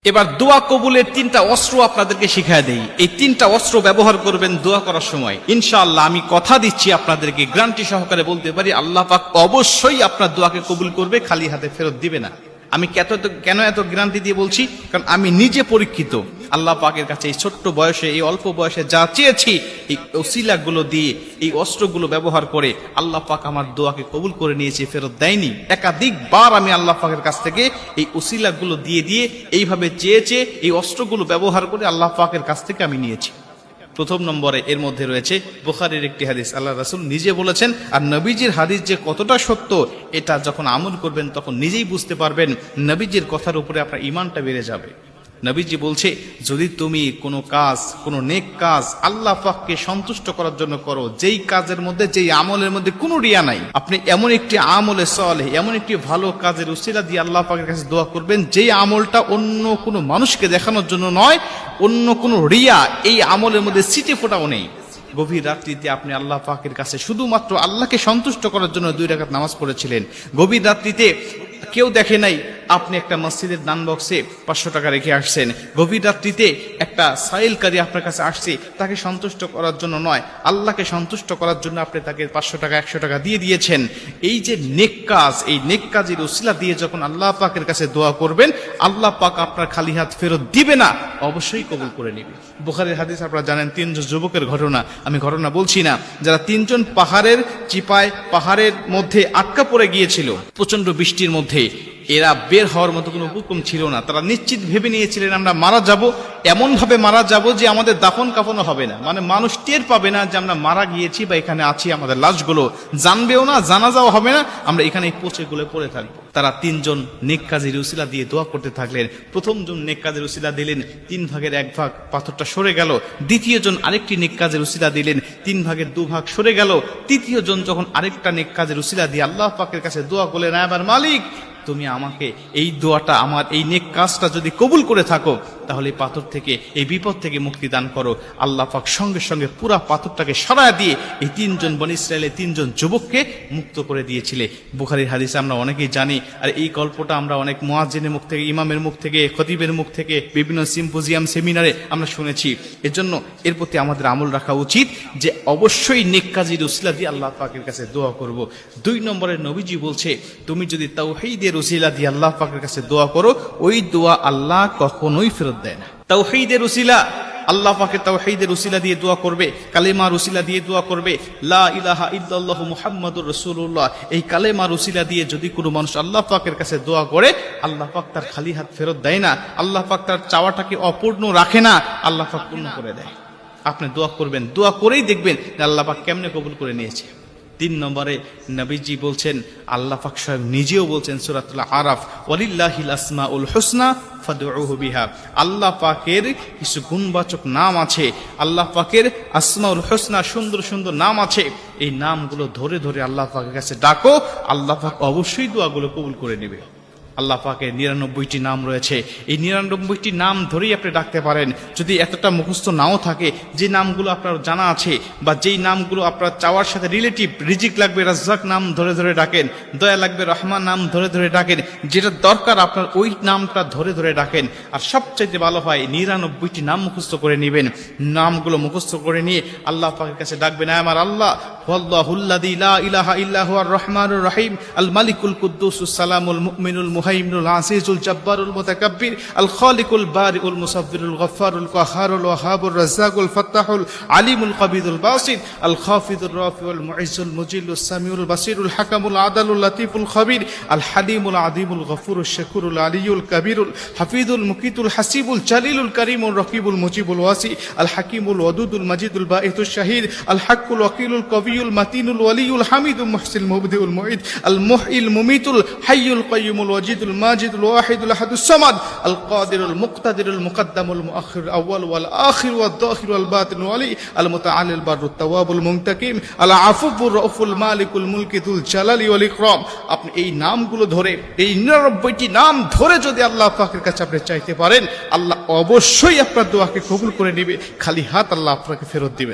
এবার দোয়া কবুলের তিনটা অস্ত্র আপনাদেরকে শিখায় দেই। এই তিনটা অস্ত্র ব্যবহার করবেন দোয়া করার সময়। ইনশাআল্লাহ আমি কথা দিচ্ছি আপনাদেরকে, গ্যারান্টি সহকারে বলতে পারি, আল্লাহ পাক অবশ্যই আপনার দোয়াকে কবুল করবে, খালি হাতে ফেরত দিবে না। আমি কেন এত গ্যারান্টি দিয়ে বলছি, কারণ আমি নিজে পরীক্ষিত। আল্লাহ পাকের কাছে এই ছোট্ট বয়সে, এই অল্প বয়সে যা চেয়েছি, এই ওসিলাগুলো দিয়ে, এই অস্ত্রগুলো ব্যবহার করে আল্লাহ পাক আমার দোয়াকে কবুল করে নিয়েছে, ফেরত দেয়নি। একাধিকবার আমি আল্লাহ পাকের কাছ থেকে এই ওসিলাগুলো দিয়ে এইভাবে চেয়েছে, এই অস্ত্রগুলো ব্যবহার করে আল্লাহ পাকের কাছ থেকে আমি নিয়েছি। প্রথম নম্বরে এর মধ্যে রয়েছে বুখারীর একটি হাদিস। আল্লাহ রাসূল নিজে বলেছেন, আর নবীজির হাদিস যে কতটা সত্য, এটা যখন আমল করবেন তখন নিজেই বুঝতে পারবেন। নবীজির কথার উপরে আপনার ঈমানটা বেড়ে যাবে। নবীজি বলছে, যদি তুমি কোনো কাজ, কোনো নেক কাজ আল্লাহ পাককে সন্তুষ্ট করার জন্য করো, যেই কাজের মধ্যে, যেই আমলের মধ্যে কোনো রিয়া নাই, আপনি এমন একটি আমলে সালেহ, এমন একটি ভালো কাজের উসিলা দিয়ে আল্লাহ পাকের কাছে দোয়া করবেন, যেই আমলটা অন্য কোনো মানুষকে দেখানোর জন্য নয়, অন্য কোনো রিয়া এই আমলের মধ্যে সিটে ফোটাও নেই। গভীর রাত্রিতে আপনি আল্লাহ পাকের কাছে শুধুমাত্র আল্লাহকে সন্তুষ্ট করার জন্য 2 রাকাত নামাজ পড়েছিলেন। গভীর রাত্রিতে কেউ দেখে নাই, আপনি একটা মসজিদের দান বক্সে 500 টাকা রেখে আসছেন। গভীর রাত্রিতে একটা সাইলকারী আপনার কাছে আসছে, তাকে সন্তুষ্ট করার জন্য নয়, আল্লাহকে সন্তুষ্ট করার জন্য আপনি তাকে 500 টাকা 100 টাকা দিয়ে দিয়েছেন। এই যে নেক কাজ, এই নেক কাজের উসিলা দিয়ে যখন আল্লাহ পাকের কাছে দোয়া করবেন, আল্লাহ পাক আপনার খালি হাত ফেরত দিবে না, অবশ্যই কবুল করে নেবে। বুখারীর হাদিস আপনারা জানেন, 3 জন যুবকের ঘটনা, আমি ঘটনা বলছি না, যারা 3 জন পাহাড়ের চিপায়, পাহাড়ের মধ্যে আটকা পড়ে গিয়েছিল প্রচন্ড বৃষ্টির মধ্যে। এরা বের হওয়ার মতো কোনো হুকুম ছিল না। তারা নিশ্চিত ভেবে নিয়েছিলেন, আমরা মারা যাব, এমন ভাবে মারা যাব যে আমাদের দাফন কাফনও হবে না, মানে মানুষ টের পাবে না যে আমরা মারা গিয়েছি বা এখানে আছি, আমাদের লাশগুলো জানবেও না, জানাজাও হবে না, আমরা এখানে পচে গলে পড়ে থাকবো। তারা 3 জন নেক কাজের উসিলা দিয়ে দোয়া করতে থাকলেন। প্রথম জন নেক কাজের উসিলা দিলেন, 3 ভাগের 1 ভাগ পাথরটা সরে গেল। দ্বিতীয় জন আরেকটি নেক কাজের উসিলা দিলেন, 3 ভাগের 2 ভাগ সরে গেল। তৃতীয় জন যখন আরেকটা নেক কাজের উসিলা দিয়ে আল্লাহ পাকের কাছে দোয়া করলেন, আবার মালিক, তুমি আমাকে এই দোয়াটা, আমার এই নেক কাজটা যদি কবুল করে থাকো, তাহলে এই পাথর থেকে, এই বিপদ থেকে মুক্তি দান করো। আল্লাহ পাক সঙ্গে সঙ্গে পুরা পাথরটাকে সরায় দিয়ে এই 3 জন বনী ইসরায়েলের 3 জন যুবককে মুক্ত করে দিয়েছিলে। বুখারীর হাদিস আমরা অনেকেই জানি, আর এই গল্পটা আমরা অনেক মুয়াজ্জিনের মুখ থেকে, ইমামের মুখ থেকে, খতিবের মুখ থেকে, বিভিন্ন সিম্পোজিয়াম, সেমিনারে আমরা শুনেছি। এজন্য এর প্রতি আমাদের আমল রাখা উচিত যে অবশ্যই নেক কাজের উসিলা দিয়ে আল্লাহ পাকের কাছে দোয়া করব। 2 নম্বরে নবীজি বলছে, তুমি যদি তাওহীদের উসিলা দিয়ে আল্লাহ পাকের কাছে দোয়া করো, ওই দোয়া আল্লাহ কখনোই ফেরত দেয় না। তাওহীদের উসিলা, আল্লাহ পাকের তাওহীদের উসিলা দিয়ে দোয়া করবে, কালেমার উসিলা দিয়ে দোয়া করবে, লা ইলাহা ইল্লাল্লাহু মুহাম্মাদুর রাসূলুল্লাহ, এই কালেমার উসিলা দিয়ে যদি কোনো মানুষ আল্লাহ পাকের কাছে দোয়া করে, আল্লাহ পাক তার খালি হাত ফেরত দেয় না, আল্লাহ পাক তার চাওয়াটাকে অপূর্ণ রাখে না, আল্লাহ পাক পূর্ণ করে দেয়। আপনি দোয়া করবেন, দোয়া করেই দেখবেন যে আল্লাহ পাক কেমনে কবুল করে নিয়েছে। 3 নম্বরে নবীজি বলছেন, আল্লাহ পাক স্বয়ং নিজেও বলছেন সূরাতুল আরাফ, ওয়ালিল্লাহিল আসমাউল হুসনা ফাদউহু বিহা, আল্লাহ পাকের কিছু গুণবাচক নাম আছে, আল্লাহ পাকের আসমাউল হুসনা, সুন্দর সুন্দর নাম আছে, এই নামগুলো ধরে ধরে আল্লাহ পাকের কাছে ডাকো, আল্লাহ পাক অবশ্যই দোয়াগুলো কবুল করে নেবে। আল্লাহ পাকের 99টি নাম রয়েছে, এই 99টি নাম ধরেই আপনি ডাকতে পারেন। যদি এতটা মুখস্থ নাও থাকে, যে নামগুলো আপনার জানা আছে বা যেই নামগুলো আপনার চাওয়ার সাথে রিলেটিভ, রিজিক লাগবে রাজ্জাক নাম ধরে ধরে ডাকেন, দয়া লাগবে রহমান নাম ধরে ধরে ডাকেন, যেটা দরকার আপনার ওই নামটা ধরে ধরে ডাকেন। আর সবচাইতে ভালো হয় 99টি নাম মুখস্থ করে নেবেন। নামগুলো মুখস্থ করে নিয়ে আল্লাহ পাকের কাছে ডাকবেন, আমার আল্লাহ, ওয়াল্লাহুল্লাযী লা ইলাহা ইল্লা হুয়ার রহমানুর রহিম, আল মালিকুল কুদ্দুসুস সালামুল মুমিনুল মুহাইমিনুল আসিজুল জব্বারুল মুতাকাব্বির, আল খালিকুল বারিউল মুসাব্বিরুল গফফারুল কাহারুল ওয়াহাবুর রাজ্জাকুল ফাত্তাহুল আলিমুল কবিদুল বাসিত, আল খাফিদুর রাফিউল মুইজ্জুল মুজিলুস সামিউল বাসিরুল হাকামুল আদালুল লতিফুল খবীর, আল হালিমুল আযীমুল গফুরুশ শাকুরুল আলিয়ুল কবীরুল হাফিজুল মুকিতুল হাসিবুল জালিলুল করিমুল রকিবুল মুজিবুল ওয়াসি, আল হাকিমুল ওয়াদুদুল মাজিদুল বাঈতুশ শাহীদ, আল হাক্কুল ওয়াকিলুল কবিয়ুল মাতিনুল ওয়ালিউল হামিদুল মুহসিল মুবদিউল মুঈদ, আল মুহইল মুমিতুল হাইয়ুল কাইয়ুমুল ওয়াজিদুল মাজিদুল ওয়াহিদুল আহাদুস সামাদ, আল কাদিরুল মুকতাদিরুল মুকদ্দামুল মুআখিরুল আউয়াল ওয়াল আখির ওয়াদ দাখির ওয়াল বাতিনুল ওয়ালি, আল মুতাআল্লিল বাররুত তাওয়াবুল মুনতাকিম, আল আফুবুর রাউফুল মালিকুল মুলকি যুল জালালি ওয়াল ইকরাম। আপনি এই নামগুলো ধরে, এই 99টি নাম ধরে যদি আল্লাহ পাকের কাছে আপনি চাইতে পারেন, আল্লাহ অবশ্যই আপনার দোয়াকে কবুল করে নেবে, খালি হাত আল্লাহ আপনাকে ফেরত দিবে।